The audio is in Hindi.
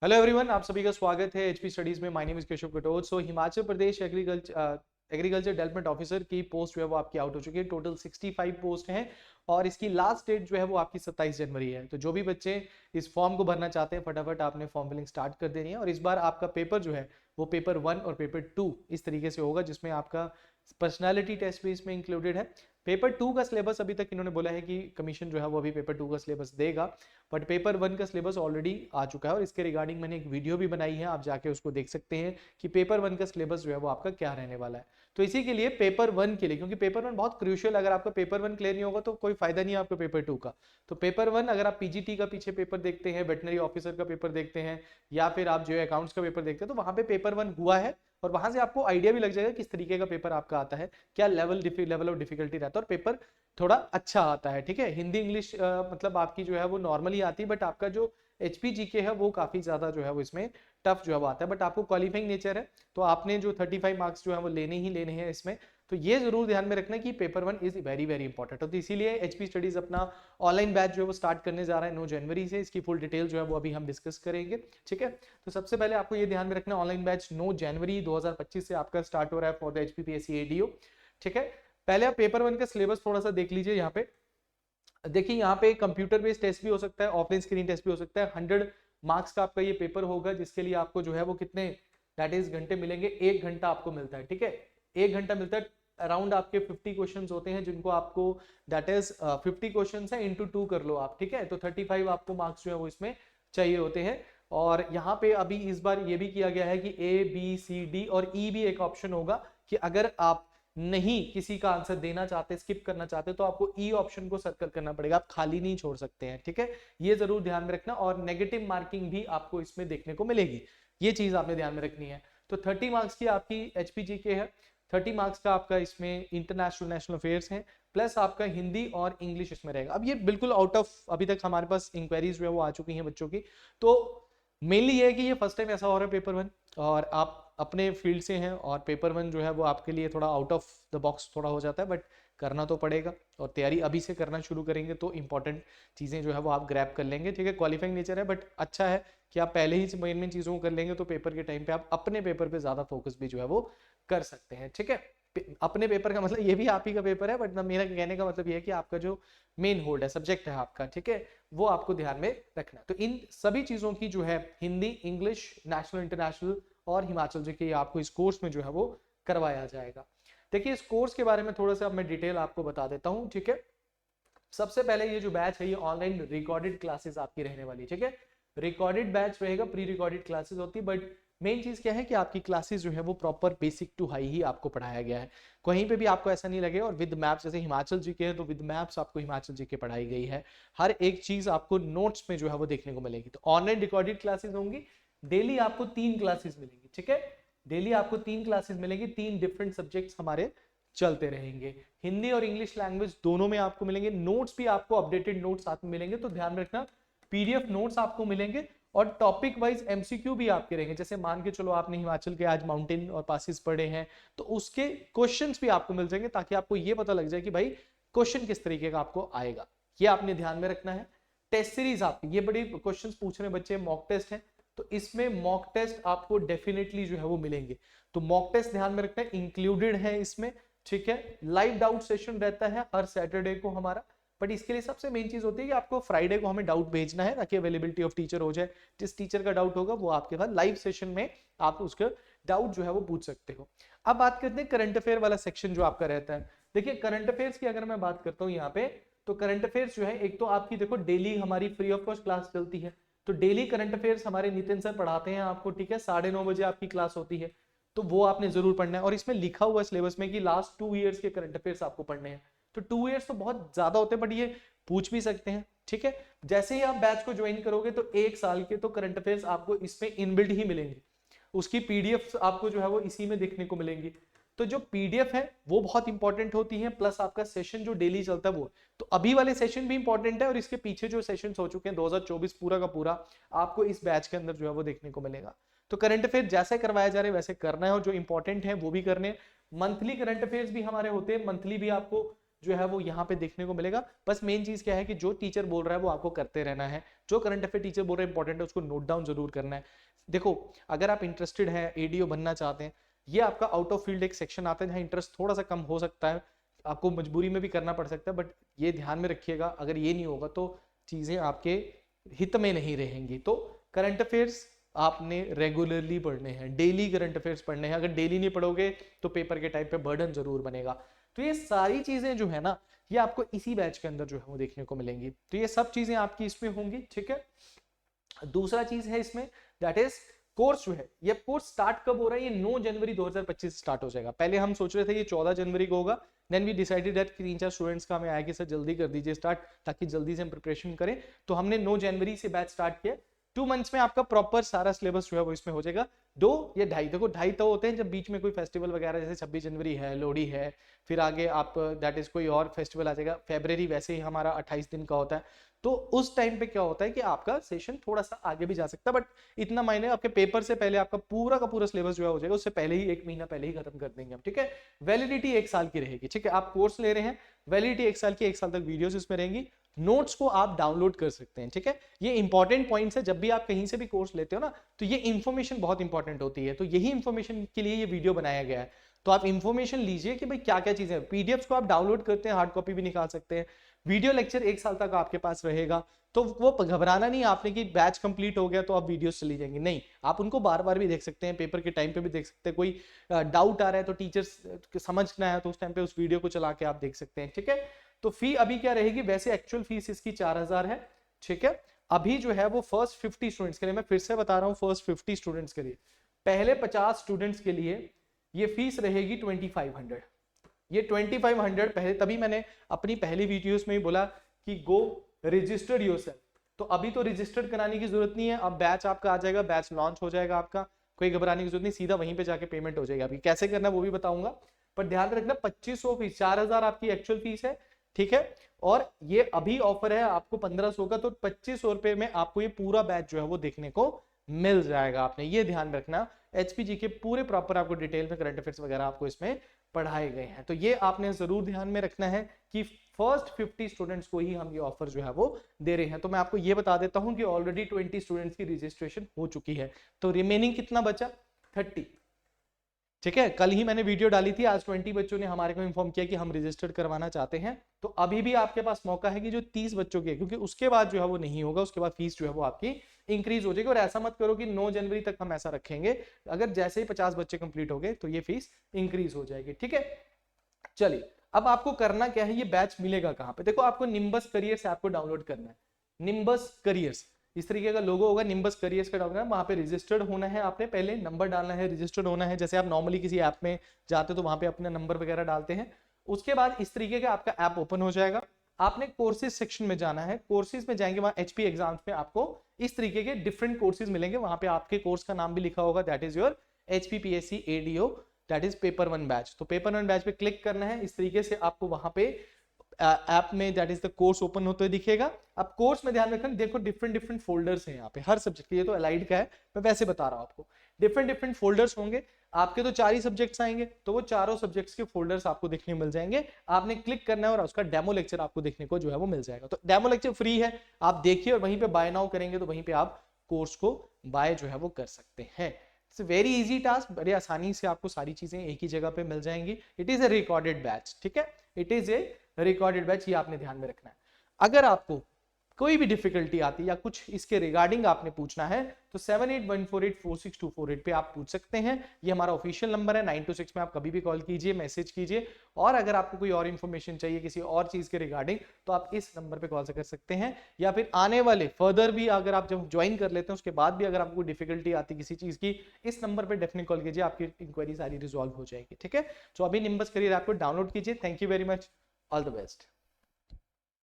हेलो एवरीवन, आप सभी का स्वागत है एचपी स्टडीज में। My name is Keshav Katoch. So Himachal Pradesh agriculture development officer की पोस्ट जो है वो आपकी आउट हो चुकी है। टोटल 65 पोस्ट हैं और इसकी लास्ट डेट जो है वो आपकी 27 जनवरी है। तो जो भी बच्चे इस फॉर्म को भरना चाहते हैं, फटाफट आपने फॉर्म फिलिंग स्टार्ट कर देनी है। और इस बार आपका पेपर जो है वो पेपर 1 और पेपर 2 इस तरीके से होगा, जिसमें आपका पर्सनैलिटी टेस्ट भी इसमें इंक्लूडेड है। पेपर 2 का सिलेबस अभी तक इन्होंने बोला है कि कमीशन जो है वो अभी पेपर 2 का सिलेबस देगा, बट पेपर 1 का सिलेबस ऑलरेडी आ चुका है और इसके रिगार्डिंग मैंने एक वीडियो भी बनाई है, आप जाके उसको देख सकते हैं कि पेपर 1 का सिलेबस जो है वो आपका क्या रहने वाला है। तो इसी के लिए पेपर 1 के लिए, क्योंकि पेपर 1 बहुत क्रूशियल, अगर आपका पेपर 1 क्लियर नहीं होगा तो कोई फायदा नहीं है आपको पेपर 2 का। तो पेपर 1 अगर आप पीजीटी का पीछे पेपर देखते हैं, वेटनरी ऑफिसर का पेपर देखते हैं, या फिर आप जो है अकाउंट्स का पेपर देखते हैं, तो वहां पे पेपर 1 हुआ है और वहां से आपको आइडिया भी लग जाएगा किस तरीके का पेपर आपका आता है, क्या लेवल ऑफ डिफिकल्टी रहता है, और पेपर थोड़ा अच्छा आता है। ठीक है, हिंदी इंग्लिश मतलब आपकी जो है वो नॉर्मली आती है, बट आपका जो एचपीजीके है वो काफी ज्यादा जो है वो इसमें टफ जो है वो आता है। बट आपको क्वालिफाइंग नेचर है तो आपने जो 35 मार्क्स जो है वो लेने ही लेने हैं इसमें। तो ये जरूर ध्यान में रखना कि paper 1 is very very important. तो इसीलिए एचपी स्टडीज अपना ऑनलाइन बैच जो है वो स्टार्ट करने जा रहा है 9 जनवरी से। इसकी फुल डिटेल जो है वो अभी हम डिस्कस करेंगे। ठीक है, तो सबसे पहले आपको ये ध्यान में रखना, ऑनलाइन बैच 9 जनवरी 2025 से आपका स्टार्ट हो रहा है फॉर द एचपीपीएससी एडीओ। ठीक है, पहले आप पेपर 1 का सिलेबस थोड़ा सा देख लीजिए। यहाँ पे देखिए, यहाँ पे कंप्यूटर बेस्ड टेस्ट भी हो सकता है, ऑफलाइन स्क्रीन टेस्ट भी हो सकता है। 100 मार्क्स का आपका ये पेपर होगा, जिसके लिए आपको जो है वो कितने दैट इज घंटे मिलेंगे, 1 घंटा आपको मिलता है। ठीक है, 1 घंटा मिलता है। अराउंड आपके 50 क्वेश्चंस होते हैं, जिनको आपको दैट इज 50 क्वेश्चंस है इंटू 2 कर लो आप। ठीक है, तो 35 आपको मार्क्स जो है वो इसमें चाहिए होते हैं। और यहाँ पे अभी इस बार ये भी किया गया है कि ए बी सी डी और ई भी एक ऑप्शन होगा कि अगर आप नहीं किसी का आंसर देना चाहते, स्किप करना चाहते, तो आपको ई ऑप्शन को सर्कल करना पड़ेगा, आप खाली नहीं छोड़ सकते हैं। ठीक है, ये जरूर ध्यान में रखना। और नेगेटिव मार्किंग भी आपको इसमें देखने को मिलेगी, ये चीज आपने ध्यान में रखनी है। तो 30 मार्क्स की आपकी एचपीजी के है, 30 मार्क्स का आपका इसमें इंटरनेशनल नेशनल अफेयर्स है, प्लस आपका हिंदी और इंग्लिश इसमें रहेगा। अब ये बिल्कुल आउट ऑफ, अभी तक हमारे पास इंक्वायरीज जो है वो आ चुकी हैं बच्चों की। तो मेनली ये है कि ये फर्स्ट टाइम ऐसा हो रहा है पेपर 1, और आप अपने फील्ड से हैं, और पेपर 1 जो है वो आपके लिए थोड़ा आउट ऑफ द बॉक्स थोड़ा हो जाता है, बट करना तो पड़ेगा। और तैयारी अभी से करना शुरू करेंगे तो इंपॉर्टेंट चीज़ें जो है वो आप ग्रैब कर लेंगे। ठीक है, क्वालिफाइंग नेचर है, बट अच्छा है कि आप पहले ही मेन मेन चीज़ों को कर लेंगे, तो पेपर के टाइम पे आप अपने पेपर पे ज़्यादा फोकस भी जो है वो कर सकते हैं। ठीक है, अपने पेपर का मतलब ये भी आप ही का पेपर है, बट मेरा कहने का मतलब ये है कि आपका जो मेन होल्ड है, सब्जेक्ट है आपका, ठीक है, वो आपको ध्यान में रखना। तो इन सभी चीजों की जो है हिंदी, इंग्लिश, नेशनल, इंटरनेशनल और हिमाचल जी के आपको इस कोर्स में जो है वो करवाया जाएगा। देखिए, इस कोर्स के बारे में थोड़ा सा मैं डिटेल आपको बता देता हूँ। ठीक है, सबसे पहले ये जो बैच है ये ऑनलाइन रिकॉर्डेड क्लासेस आपकी रहने वाली। ठीक है, रिकॉर्डेड बैच रहेगा, प्री रिकॉर्डेड क्लासेस होती है, बट मेन चीज क्या है कि आपकी क्लासेस जो है वो प्रॉपर बेसिक टू हाई ही आपको पढ़ाया गया है। कहीं पे भी आपको ऐसा नहीं लगे। और विद मैप्स, जैसे हिमाचल जी के है तो विद मैप्स आपको हिमाचल जी के पढ़ाई गई है। हर एक चीज आपको नोट्स में जो है वो देखने को मिलेगी। तो ऑनलाइन रिकॉर्डेड क्लासेस होंगी, डेली आपको 3 क्लासेस मिलेंगी। ठीक है, डेली आपको 3 क्लासेस मिलेंगी, 3 डिफरेंट सब्जेक्ट्स हमारे चलते रहेंगे। हिंदी और इंग्लिश लैंग्वेज दोनों में आपको मिलेंगे। नोट्स भी आपको अपडेटेड नोट्स साथ में मिलेंगे, तो ध्यान रखना पीडीएफ नोट्स आपको मिलेंगे। और टॉपिक वाइज एमसीक्यू भी आपके रहेंगे। जैसे मान के चलो आपने हिमाचल के आज माउंटेन और पासिस पढ़े हैं, तो उसके क्वेश्चंस भी आपको मिल जाएंगे, ताकि आपको ये पता लग जाए कि भाई क्वेश्चन किस तरीके का आपको आएगा। ये आपने ध्यान में रखना है। टेस्ट सीरीज आपकी, ये बड़ी क्वेश्चन पूछ रहे बच्चे, मॉक टेस्ट है, तो इसमें मॉक टेस्ट आपको डेफिनेटली जो है वो मिलेंगे। तो मॉक टेस्ट ध्यान में रखना है, इंक्लूडेड है इसमें। ठीक है, लाइव डाउट सेशन रहता है हर सैटरडे को हमारा, बट इसके लिए सबसे मेन चीज होती है कि आपको फ्राइडे को हमें डाउट भेजना है, ताकि अवेलेबिलिटी ऑफ टीचर हो जाए। जिस टीचर का डाउट होगा वो आपके पास लाइव सेशन में आप उसका डाउट जो है वो पूछ सकते हो। अब बात करते हैं करंट अफेयर वाला सेक्शन जो आपका रहता है। देखिए, करंट अफेयर्स की अगर मैं बात करता हूँ यहाँ पे, तो करंट अफेयर्स जो है, एक तो आपकी देखो डेली हमारी फ्री ऑफ कॉस्ट क्लास चलती है। तो डेली करंट अफेयर्स हमारे नितिन सर पढ़ाते हैं आपको। ठीक है, 9:30 बजे आपकी क्लास होती है, तो वो आपने जरूर पढ़ना है। और इसमें लिखा हुआ सिलेबस में कि लास्ट 2 ईयर्स के करंट अफेयर्स आपको पढ़ने हैं। तो 2 ईयर्स तो बहुत ज्यादा होते हैं, बट ये पूछ भी सकते हैं। ठीक है, जैसे ही आप बैच को ज्वाइन करोगे तो 1 साल के तो करंट अफेयर्स आपको इसमें इनबिल्ट ही मिलेंगे। उसकी पीडीएफ आपको जो है वो इसी में देखने को मिलेंगी। तो जो पीडीएफ है वो बहुत इंपॉर्टेंट होती है, प्लस आपका सेशन जो डेली चलता है वो। तो अभी वाले सेशन भी इंपॉर्टेंट है, और इसके पीछे जो सेशन हो चुके हैं 2024 पूरा का पूरा आपको इस बैच के अंदर जो है वो देखने को मिलेगा। तो करंट अफेयर जैसे करवाया जा रहे वैसे करना है, और जो इंपॉर्टेंट है वो भी करने हैं। मंथली करंट अफेयर्स भी हमारे होते हैं, मंथली भी आपको जो है वो यहाँ पे देखने को मिलेगा। बस मेन चीज क्या है कि जो टीचर बोल रहा है वो आपको करते रहना है, जो करंट अफेयर टीचर बोल रहा है इंपॉर्टेंट है उसको नोट डाउन जरूर करना है। देखो अगर आप इंटरेस्टेड हैं, एडीओ बनना चाहते हैं, ये आपका आउट ऑफ फील्ड एक सेक्शन आता है जहाँ इंटरेस्ट थोड़ा सा कम हो सकता है, आपको मजबूरी में भी करना पड़ सकता है, बट ये ध्यान में रखिएगा अगर ये नहीं होगा तो चीजें आपके हित में नहीं रहेंगी। तो करंट अफेयर्स आपने रेगुलरली पढ़ने हैं, डेली करंट अफेयर्स पढ़ने हैं, अगर डेली नहीं पढ़ोगे तो पेपर के टाइम पे बर्डन जरूर बनेगा। तो ये सारी चीजें जो है ना ये आपको इसी बैच के अंदर जो है वो देखने को मिलेंगी, तो ये सब चीजें आपकी इसमें होंगी, ठीक है। दूसरा चीज है इसमें दैट इज कोर्स जो है, ये कोर्स स्टार्ट कब हो रहा है, ये 9 जनवरी 2025 स्टार्ट हो जाएगा। पहले हम सोच रहे थे ये 14 जनवरी को होगा, then we decided that 3-4 students का हमें आया कि सर जल्दी कर दीजिए स्टार्ट ताकि जल्दी से हम प्रिपरेशन करें, तो हमने 9 जनवरी से बैच स्टार्ट किया। 2 मंथ्स में आपका प्रॉपर सारा सिलेबस जो है वो इसमें हो जाएगा। 2 या 2.5, देखो 2.5 तो होते हैं जब बीच में कोई फेस्टिवल वगैरह, जैसे 26 जनवरी है, लोहड़ी है, फिर आगे आप दैट इज कोई और फेस्टिवल आ जाएगा। फेब्रुअरी वैसे ही हमारा 28 दिन का होता है, तो उस टाइम पे क्या होता है कि आपका सेशन थोड़ा सा आगे भी जा सकता है, बट इतना मायने आपके पेपर से पहले आपका पूरा का पूरा सिलेबस जो है हो जाएगा, उससे पहले ही 1 महीना पहले ही खत्म कर देंगे हम, ठीक है। वैलिडिटी 1 साल की रहेगी, ठीक है। आप कोर्स ले रहे हैं, वैलिडिटी 1 साल की, 1 साल तक वीडियोस इसमें रहेंगी, नोट्स को आप डाउनलोड कर सकते हैं, ठीक है। ये इंपॉर्टेंट पॉइंट्स है, जब भी आप कहीं से भी कोर्स लेते हो ना तो ये इंफॉर्मेशन बहुत इंपॉर्टेंट होती है, तो यही इंफॉर्मेशन के लिए ये वीडियो बनाया गया है। तो आप इंफॉर्मेशन लीजिए कि भाई क्या क्या चीजें, पीडीएफ को आप डाउनलोड करते हैं, हार्ड कॉपी भी निकाल सकते हैं, वीडियो लेक्चर 1 साल तक आपके पास रहेगा, तो वो घबराना नहीं आपने कि बैच कंप्लीट हो गया तो आप वीडियोस चली जाएंगी, नहीं, आप उनको बार बार भी देख सकते हैं, पेपर के टाइम पे भी देख सकते हैं, कोई डाउट आ रहा है तो टीचर्स समझना है तो उस टाइम पे उस वीडियो को चला के आप देख सकते हैं, ठीक है। तो फी अभी क्या रहेगी, वैसे एक्चुअल फीस इसकी 4000 है, ठीक है। अभी जो है वो फर्स्ट 50 स्टूडेंट्स के लिए, मैं फिर से बता रहा हूँ, फर्स्ट 50 स्टूडेंट्स के लिए, पहले 50 स्टूडेंट्स के लिए ये फीस रहेगी 2500। ये 2500 पहले, तभी मैंने अपनी पहली वीडियोस में ही बोला कि गो रजिस्टर योरसेल्फ। तो अभी तो रजिस्टर कराने की जरूरत नहीं है, अब बैच आपका आ जाएगा, बैच लॉन्च हो जाएगा आपका, कोई घबराने की जरूरत नहीं, सीधा वहीं पे जाके पेमेंट हो जाएगा। अभी कैसे करना है वो भी बताऊंगा, पर ध्यान रखना 2500 फीस, 4000 आपकी एक्चुअल फीस है, ठीक है। और ये अभी ऑफर है आपको 1500 का, तो 2500 रुपए में आपको ये पूरा बैच जो है वो देखने को मिल जाएगा। आपने ये ध्यान रखना, एचपीजी के पूरे प्रॉपर आपको डिटेल में करंट अफेयर्स वगैरह आपको इसमें पढ़ाए गए हैं, तो ये आपने जरूर ध्यान में रखना है कि फर्स्ट 50 स्टूडेंट्स को ही हम ये ऑफर जो है वो दे रहे हैं। तो मैं आपको ये बता देता हूं कि ऑलरेडी 20 स्टूडेंट्स की रजिस्ट्रेशन हो चुकी है, तो रिमेनिंग कितना बचा, 30, ठीक है। कल ही मैंने वीडियो डाली थी, आज 20 बच्चों ने हमारे को इन्फॉर्म किया कि हम रजिस्टर्ड करवाना चाहते हैं, तो अभी भी आपके पास मौका है कि जो 30 बच्चों के, क्योंकि उसके बाद जो है वो नहीं होगा, उसके बाद फीस जो है वो आपकी इंक्रीज हो जाएगी। और ऐसा मत करो कि 9 जनवरी तक हम ऐसा रखेंगे, अगर जैसे ही 50 बच्चे कंप्लीट हो गए तो ये फीस इंक्रीज हो जाएगी, ठीक है। चलिए अब आपको करना क्या है, ये बैच मिलेगा कहां पे, देखो आपको निम्बस करियर्स ऐप को डाउनलोड करना है। निम्बस करियर्स इस तरीके का लोगो होगा, निम्बस करियर्स का डाउनलोड, वहां पे रजिस्टर्ड होना है, आपने पहले नंबर डालना है, रजिस्टर्ड होना है, जैसे आप नॉर्मली किसी ऐप में जाते हो तो वहां पे अपना नंबर वगैरह डालते हैं। उसके बाद इस तरीके का आपका ऐप ओपन हो जाएगा, आपने कोर्सेज सेक्शन में जाना है, कोर्सेज में जाएंगे, वहां एचपी एग्जाम्स में आपको इस तरीके के डिफरेंट कोर्सेज मिलेंगे, वहां पे आपके कोर्स का नाम भी लिखा होगा, that is your HPPSC ADO, that is paper 1 batch. तो पेपर 1 बैच पे क्लिक करना है, इस तरीके से आपको वहां पे ऐप में that is the course open होते हुए दिखेगा। अब कोर्स में ध्यान रखना, देखो डिफरेंट फोल्डर्स हैं यहाँ पे हर सब्जेक्ट के, ये तो अलाइड का है, मैं वैसे बता रहा हूँ आपको, डिफरेंट फोल्डर्स होंगे आपके, तो 4 ही सब्जेक्ट्स आएंगे, तो वो चारों सब्जेक्ट्स के फोल्डर्स आपको देखने मिल जाएंगे, आपने क्लिक करना है और उसका डेमो लेक्चर आपको देखने को जो है वो मिल जाएगा। तो डेमो लेक्चर फ्री है, आप देखिए और वहीं पे बाय नाउ करेंगे तो वहीं पे आप कोर्स को बाय जो है वो कर सकते हैं। इट्स वेरी इजी टास्क, बड़े आसानी से आपको सारी चीजें एक ही जगह पे मिल जाएंगी। It is a recorded batch, ठीक है, it is a recorded batch, ये आपने ध्यान में रखना है। अगर आपको कोई भी डिफिकल्टी आती है या कुछ इसके रिगार्डिंग आपने पूछना है तो 7814846248 पे आप पूछ सकते हैं, ये हमारा ऑफिशियल नंबर है, 926 में आप कभी भी कॉल कीजिए, मैसेज कीजिए। और अगर आपको कोई और इन्फॉर्मेशन चाहिए किसी और चीज के रिगार्डिंग तो आप इस नंबर पे कॉल कर सकते हैं, या फिर आने वाले फर्दर भी अगर आप जब ज्वाइन कर लेते हैं उसके बाद भी अगर आपको डिफिकल्टी आती है किसी चीज की, इस नंबर पर डेफिनेटली कॉल कीजिए, आपकी इंक्वायरी सारी रिजॉल्व हो जाएगी, ठीक है। तो अभी निम्बस करियर ऐप को डाउनलोड कीजिए। Thank you very much, all the best.